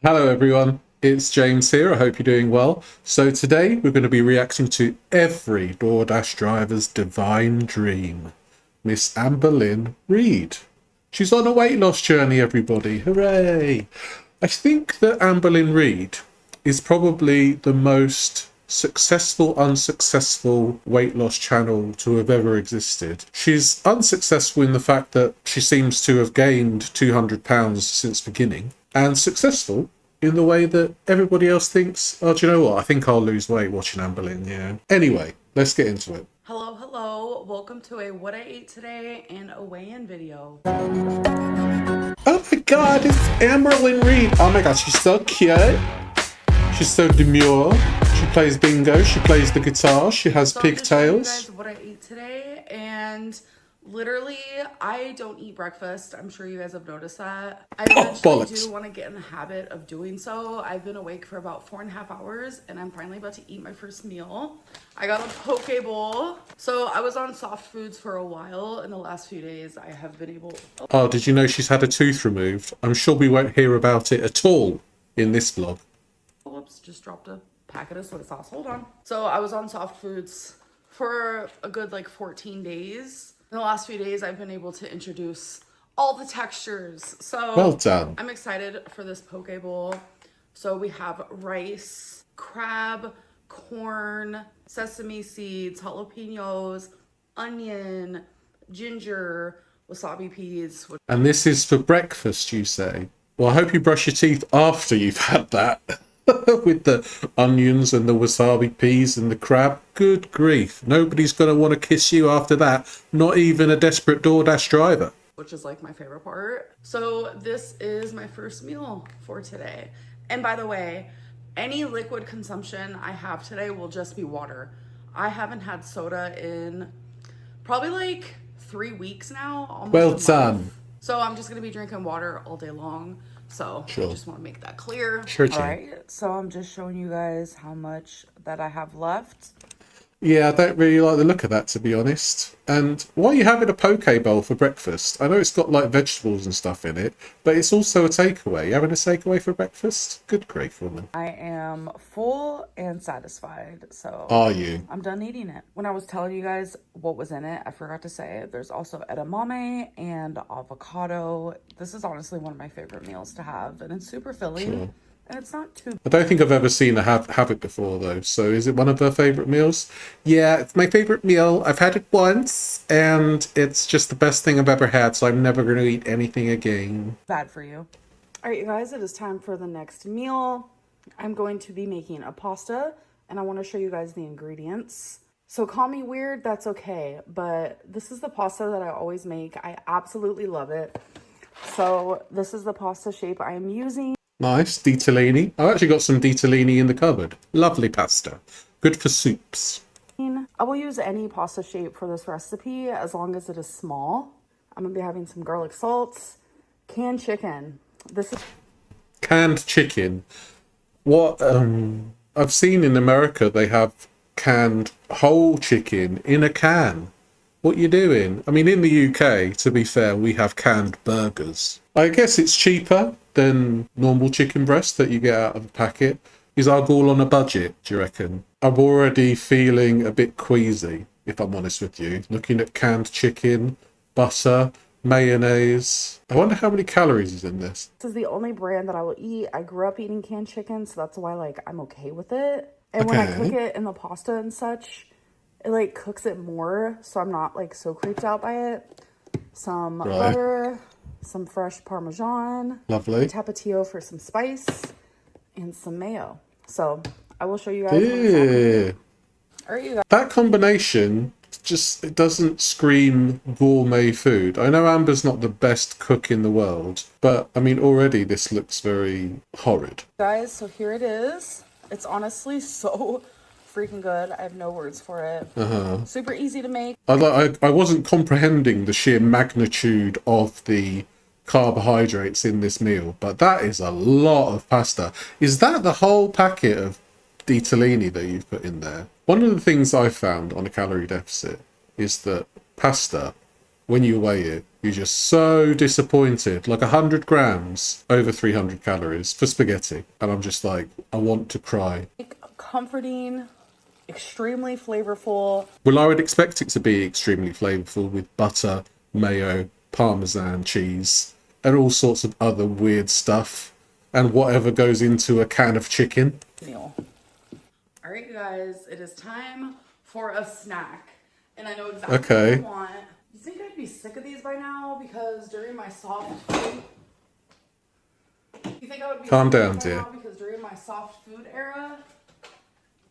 Hello everyone, it's James here. I hope you're doing well. So today we're going to be reacting to every DoorDash driver's divine dream, Miss Amberlynn Reid. She's on a weight loss journey, everybody. Hooray! I think that Amberlynn Reid is probably the most successful, unsuccessful weight loss channel to have ever existed. She's unsuccessful in the fact that she seems to have gained 200 pounds since beginning, and successful in the way that everybody else thinks, oh, do you know what? I think I'll lose weight watching Amberlynn, yeah. Anyway, let's get into it. Hello. Welcome to a what I ate today and a weigh-in video. Oh my god, it's Amberlynn Reid. Oh my god, she's so cute. She's so demure. She plays bingo. She plays the guitar. She has So I'm just showing you pigtails. guys what I ate today, and literally, I don't eat breakfast. I'm sure you guys have noticed that. I Oh, eventually do bollocks. want to get in the habit of doing so. I've been awake for about 4.5 hours, and I'm finally about to eat my first meal. I got a poke bowl. So I was on soft foods for a while. In the last few days, I have been able... Oh, did you know she's had a tooth removed? I'm sure we won't hear about it at all in this vlog. Whoops, just dropped a packet of soy sauce. Hold on. So I was on soft foods for a good like 14 days. In the last few days, I've been able to introduce all the textures. So Well done. I'm excited for this poke bowl. So we have rice, crab, corn, sesame seeds, jalapenos, onion, ginger, wasabi peas. And this is for breakfast, you say? Well, I hope you brush your teeth after you've had that. With the onions and the wasabi peas and the crab. Good grief. Nobody's going to want to kiss you after that. Not even a desperate DoorDash driver. Which is like my favorite part. So this is my first meal for today. And by the way, any liquid consumption I have today will just be water. I haven't had soda in probably like 3 weeks now, almost Well a month. done. So I'm just gonna be drinking water all day long. So Sure. I just want to make that clear. Sure, All Jane. right, so I'm just showing you guys how much that I have left. Yeah, I don't really like the look of that, to be honest. And why are you having a poke bowl for breakfast? I know it's got like vegetables and stuff in it, but it's also a takeaway. You having a takeaway for breakfast? Good grief, woman. I am full and satisfied, so Are you? I'm done eating it. When I was telling you guys what was in it, I forgot to say there's also edamame and avocado. This is honestly one of my favorite meals to have, and it's super filling. Sure. And it's not too... I don't think I've ever seen her have it before, though. So is it one of her favourite meals? Yeah, it's my favourite meal. I've had it once, and it's just the best thing I've ever had, so I'm never going to eat anything again. bad for you. All right, you guys, it is time for the next meal. I'm going to be making a pasta, and I want to show you guys the ingredients. So call me weird, that's okay, but this is the pasta that I always make. I absolutely love it. So this is the pasta shape I am using. Nice, ditalini. I've actually got some ditalini in the cupboard. Lovely pasta. Good for soups. I will use any pasta shape for this recipe as long as it is small. I'm gonna be having some garlic salts, canned chicken. This is Canned chicken. What I've seen in America, they have canned whole chicken in a can. What you doing? I mean, in the UK, to be fair, we have canned burgers. I guess it's cheaper than normal chicken breast that you get out of a packet. Is our all on a budget, do you reckon? I'm already feeling a bit queasy, if I'm honest with you. Looking at canned chicken, butter, mayonnaise. I wonder how many calories is in this. This is the only brand that I will eat. I grew up eating canned chicken, so that's why like I'm okay with it. And when I cook Okay. it in the pasta and such, it like cooks it more, so I'm not like so creeped out by it. Some Right. butter, some fresh Parmesan, Lovely. tapatio for some spice, and some mayo. So I will show you guys. What it's happening. Yeah. All right, you guys. That combination just it doesn't scream gourmet food. I know Amber's not the best cook in the world, but I mean already this looks very horrid. Guys, so here it is. It's honestly so freaking good. I have no words for it. Super easy to make. I wasn't comprehending the sheer magnitude of the carbohydrates in this meal, but that is a lot of pasta. Is that the whole packet of ditalini that you've put in there? One of the things I found on a calorie deficit is that pasta when you weigh it, you're just so disappointed. Like 100 grams, over 300 calories for spaghetti. And I'm just like, I want to cry. Comforting, extremely flavorful. Well, I would expect it to be extremely flavorful with butter, mayo, parmesan cheese, and all sorts of other weird stuff. And whatever goes into a can of chicken. Meal. All right, guys, it is time for a snack. And I know exactly what Okay. you want. You think I'd be sick of these by now? Because during my soft food... You think I would be Calm sick of down, these by dear. now? Because during my soft food era,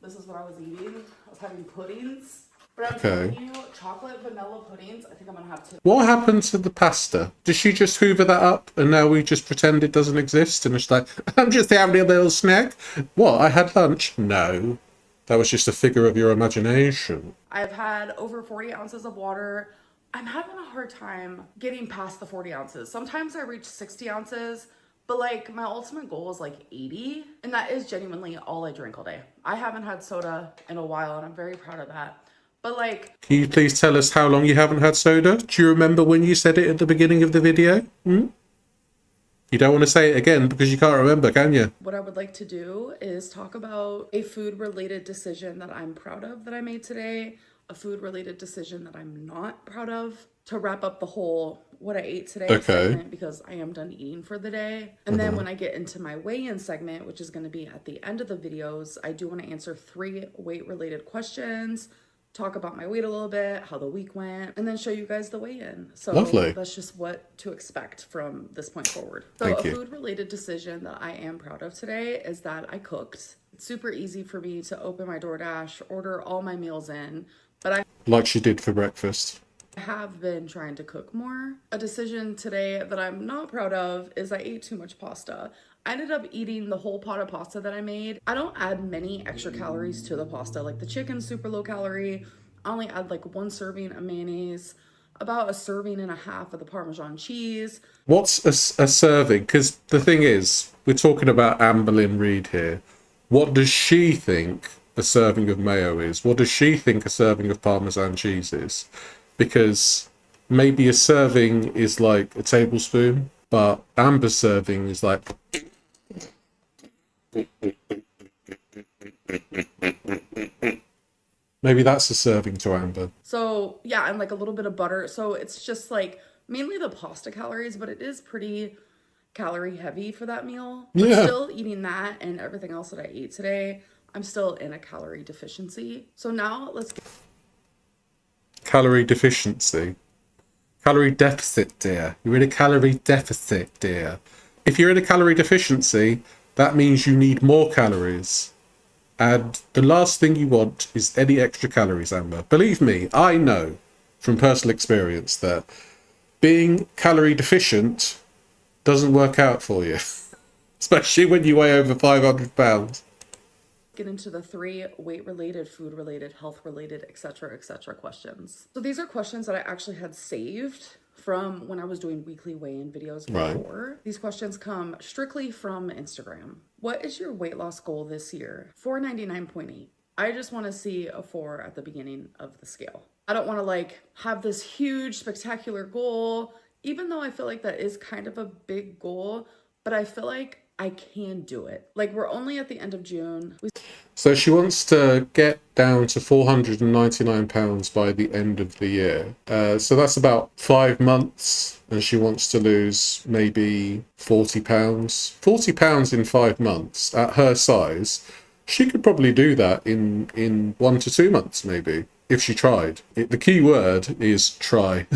this is what I was eating. I was having puddings. But I'm telling you, chocolate vanilla puddings, I think I'm going to have to... What happened to the pasta? Did she just hoover that up and now we just pretend it doesn't exist? And it's like, I'm just having a little snack. What? I had lunch? No. That was just a figure of your imagination. I've had over 40 ounces of water. I'm having a hard time getting past the 40 ounces. Sometimes I reach 60 ounces, but like my ultimate goal is like 80. And that is genuinely all I drink all day. I haven't had soda in a while and I'm very proud of that. But like... Can you please tell us how long you haven't had soda? Do you remember when you said it at the beginning of the video? You don't want to say it again because you can't remember, can you? What I would like to do is talk about a food-related decision that I'm proud of that I made today, a food-related decision that I'm not proud of, to wrap up the whole what I ate today segment, because I am done eating for the day. And then when I get into my weigh-in segment, which is going to be at the end of the videos, I do want to answer 3 weight-related questions, talk about my weight a little bit, how the week went, and then show you guys the weigh-in. So Lovely. that's just what to expect from this point forward. So Thank a you. food-related decision that I am proud of today is that I cooked. It's super easy for me to open my DoorDash, order all my meals in, but I Like she did for breakfast. have been trying to cook more. A decision today that I'm not proud of is I ate too much pasta. I ended up eating the whole pot of pasta that I made. I don't add many extra calories to the pasta. Like the chicken's super low calorie. I only add like 1 serving of mayonnaise, about a serving and a half of the Parmesan cheese. What's a serving? Because the thing is, we're talking about Amberlynn Reid here. What does she think a serving of mayo is? What does she think a serving of Parmesan cheese is? Because maybe a serving is like a tablespoon, but Amber's serving is like... Maybe that's a serving to Amber. So yeah, and like a little bit of butter. So it's just like mainly the pasta calories, but it is pretty calorie heavy for that meal. But Yeah. still eating that and everything else that I ate today, I'm still in a calorie deficiency. So now let's get... Calorie deficiency. Calorie deficit, dear. You're in a calorie deficit, dear. If you're in a calorie deficiency, that means you need more calories. And the last thing you want is any extra calories, Amber. Believe me, I know from personal experience that being calorie deficient doesn't work out for you. Especially when you weigh over 500 pounds. Get into the 3 weight-related, food-related, health-related, etc., etc. questions. So these are questions that I actually had saved from when I was doing weekly weigh-in videos before. Right. These questions come strictly from Instagram. What is your weight loss goal this year? 499.8. I just want to see a 4 at the beginning of the scale. I don't want to like have this huge, spectacular goal, even though I feel like that is kind of a big goal, but I feel like I can do it. Like we're only at the end of June. So she wants to get down to 499 pounds by the end of the year. So that's about 5 months, and she wants to lose maybe 40 pounds. 40 pounds in 5 months at her size. She could probably do that in 1 to 2 months, maybe, if she tried. The key word is try.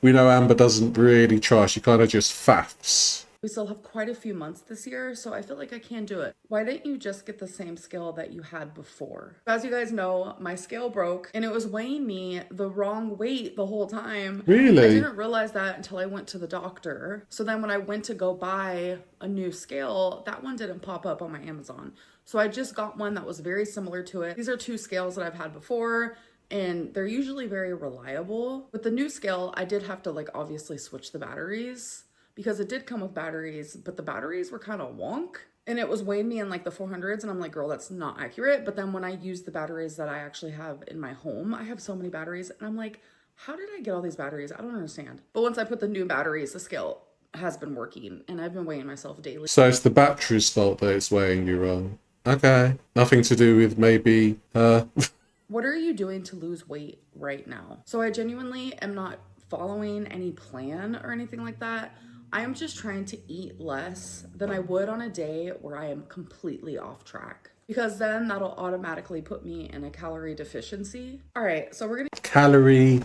We know Amber doesn't really try. She kind of just faffs. We still have quite a few months this year, so I feel like I can do it. Why didn't you just get the same scale that you had before? As you guys know, my scale broke and it was weighing me the wrong weight the whole time. Really? I didn't realize that until I went to the doctor. So then when I went to go buy a new scale, that one didn't pop up on my Amazon. So I just got one that was very similar to it. These are 2 scales that I've had before, and they're usually very reliable. With the new scale, I did have to like obviously switch the batteries, because it did come with batteries, but the batteries were kind of wonk. And it was weighing me in like the 400s, and I'm like, girl, that's not accurate. But then when I use the batteries that I actually have in my home, I have so many batteries, and I'm like, How did I get all these batteries? I don't understand. But once I put the new batteries, the scale has been working, and I've been weighing myself daily. So it's the battery's fault that it's weighing you wrong. Okay. Nothing to do with maybe What are you doing to lose weight right now? So I genuinely am not following any plan or anything like that. I am just trying to eat less than I would on a day where I am completely off track. Because then that'll automatically put me in a calorie deficiency. All right, so we're gonna calorie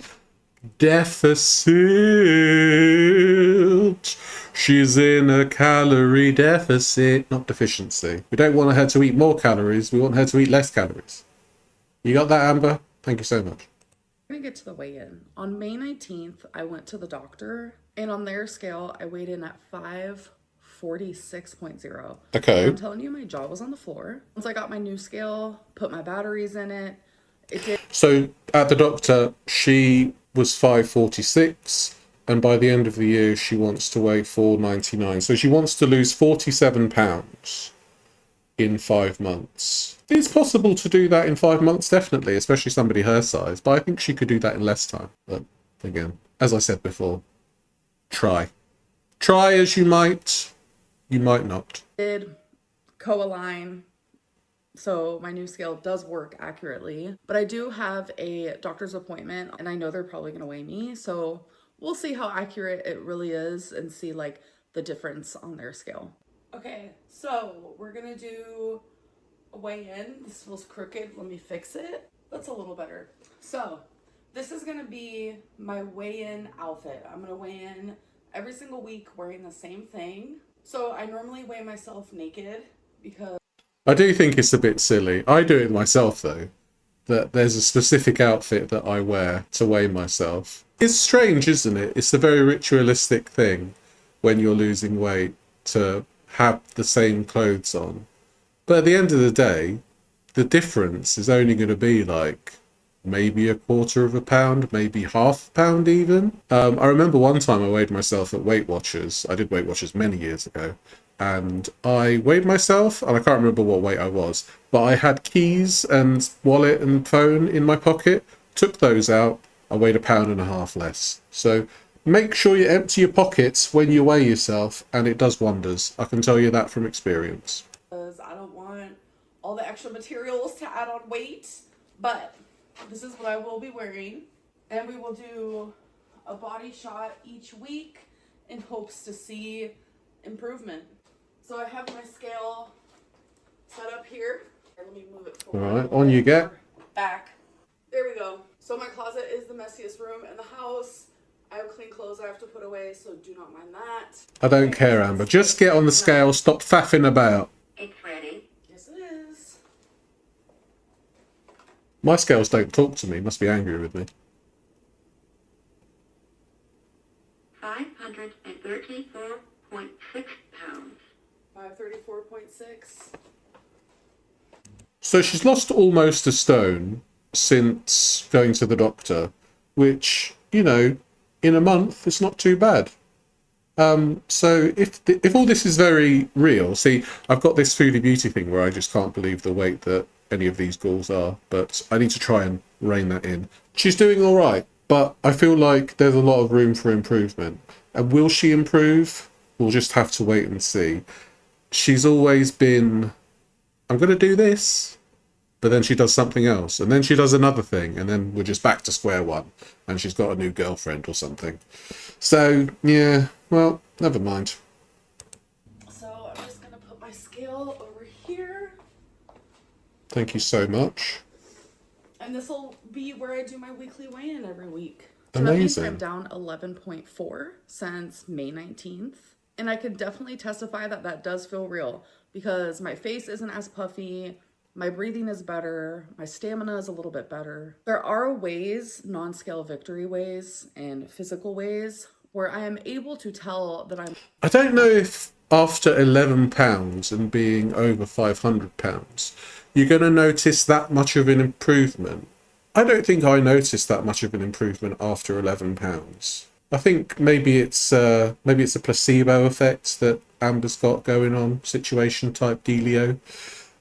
deficit. She's in a calorie deficit, not deficiency. We don't want her to eat more calories. We want her to eat less calories. You got that, Amber? Thank you so much. We're gonna get to the weigh-in. On May 19th, I went to the doctor, and on their scale, I weighed in at 546.0. Okay. And I'm telling you, my jaw was on the floor. Once I got my new scale, put my batteries in it, it did. So at the doctor, she was 546, and by the end of the year, she wants to weigh 499. So she wants to lose 47 pounds in 5 months. It's possible to do that in 5 months, definitely, especially somebody her size, but I think she could do that in less time. But again, as I said before, try. Try as you might not. Did co-align, so my new scale does work accurately. But I do have a doctor's appointment, and I know they're probably going to weigh me, so we'll see how accurate it really is and see like the difference on their scale. Okay, so we're gonna do a weigh-in. This feels crooked. Let me fix it. That's a little better. So this is gonna be my weigh-in outfit. I'm gonna weigh in every single week wearing the same thing. So I normally weigh myself naked because I do think it's a bit silly. I do it myself, though, that there's a specific outfit that I wear to weigh myself. It's strange, isn't it? It's a very ritualistic thing when you're losing weight to have the same clothes on. But at the end of the day, the difference is only going to be like maybe a quarter of a pound, maybe half a pound even. I remember one time I weighed myself at Weight Watchers. I did Weight Watchers many years ago. And I weighed myself, and I can't remember what weight I was, but I had keys and wallet and phone in my pocket. Took those out. I weighed 1.5 pounds less. So make sure you empty your pockets when you weigh yourself, and it does wonders. I can tell you that from experience. I don't want all the extra materials to add on weight, but this is what I will be wearing. And we will do a body shot each week in hopes to see improvement. So I have my scale set up here. Let me move it forward. All right, on you get. Back. There we go. So my closet is the messiest room in the house. I have clean clothes I have to put away, so do not mind that. I don't care, Amber. Just get on the scale. Stop faffing about. It's ready. Yes, it is. My scales don't talk to me. Must be angry with me. 534.6 pounds. 534.6. So she's lost almost a stone since going to the doctor, which, you know, in a month, it's not too bad. So if all this is very real, see, I've got this foodie beauty thing where I just can't believe the weight that any of these ghouls are, but I need to try and rein that in. She's doing all right, but I feel like there's a lot of room for improvement. And will she improve? We'll just have to wait and see. She's always been, I'm going to do this, but then she does something else, and then she does another thing, and then we're just back to square one, and she's got a new girlfriend or something. So, yeah, well, never mind. So I'm just gonna put my scale over here, Thank you so much. and this will be where I do my weekly weigh-in every week. So that means I'm Amazing. down 11.4 since May 19th. And I can definitely testify that that does feel real because my face isn't as puffy, my breathing is better, my stamina is a little bit better. There are ways, non-scale victory ways and physical ways, where I am able to tell that I'm... I don't know if after 11 pounds and being over 500 pounds, you're going to notice that much of an improvement. I don't think I noticed that much of an improvement after 11 pounds. I think maybe it's a placebo effect that Amber's got going on, situation type dealio.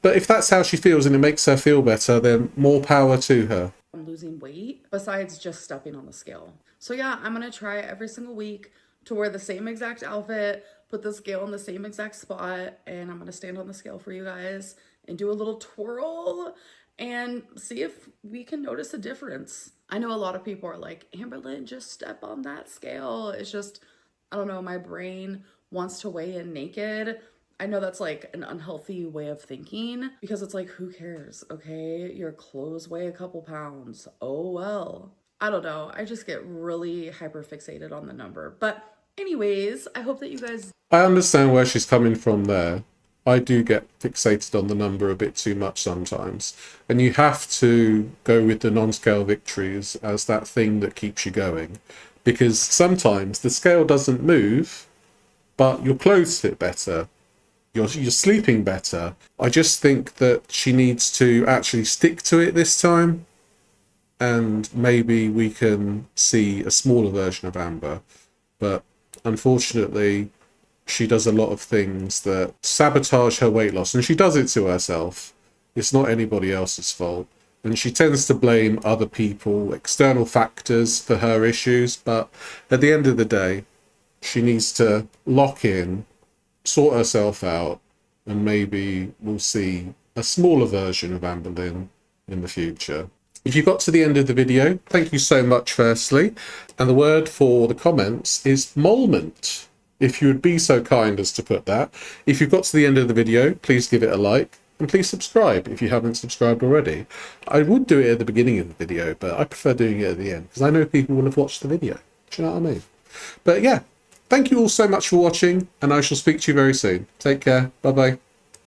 But if that's how she feels and it makes her feel better, then more power to her. I'm losing weight besides just stepping on the scale. So yeah, I'm gonna try every single week to wear the same exact outfit, put the scale in the same exact spot, and I'm gonna stand on the scale for you guys and do a little twirl and see if we can notice a difference. I know a lot of people are like, Amberlynn, just step on that scale. It's just, I don't know, my brain wants to weigh in naked. I know that's like an unhealthy way of thinking because it's like, who cares? Okay, your clothes weigh a couple pounds. Oh well. I don't know. I just get really hyper fixated on the number. But, anyways, I hope that you guys. I understand where she's coming from there. I do get fixated on the number a bit too much sometimes. And you have to go with the non-scale victories as that thing that keeps you going. Because sometimes the scale doesn't move, but your clothes fit better. You're sleeping better. I just think that she needs to actually stick to it this time. And maybe we can see a smaller version of Amber. But unfortunately, she does a lot of things that sabotage her weight loss, and she does it to herself. It's not anybody else's fault. And she tends to blame other people, external factors for her issues. But at the end of the day, she needs to lock in, sort herself out, and maybe we'll see a smaller version of Amberlynn in the future. If you got to the end of the video, thank you so much firstly. And the word for the comments is Molment. If you would be so kind as to put that. If you've got to the end of the video, please give it a like. And please subscribe if you haven't subscribed already. I would do it at the beginning of the video, but I prefer doing it at the end because I know people will have watched the video. Do you know what I mean? But yeah, thank you all so much for watching, and I shall speak to you very soon. Take care. Bye-bye.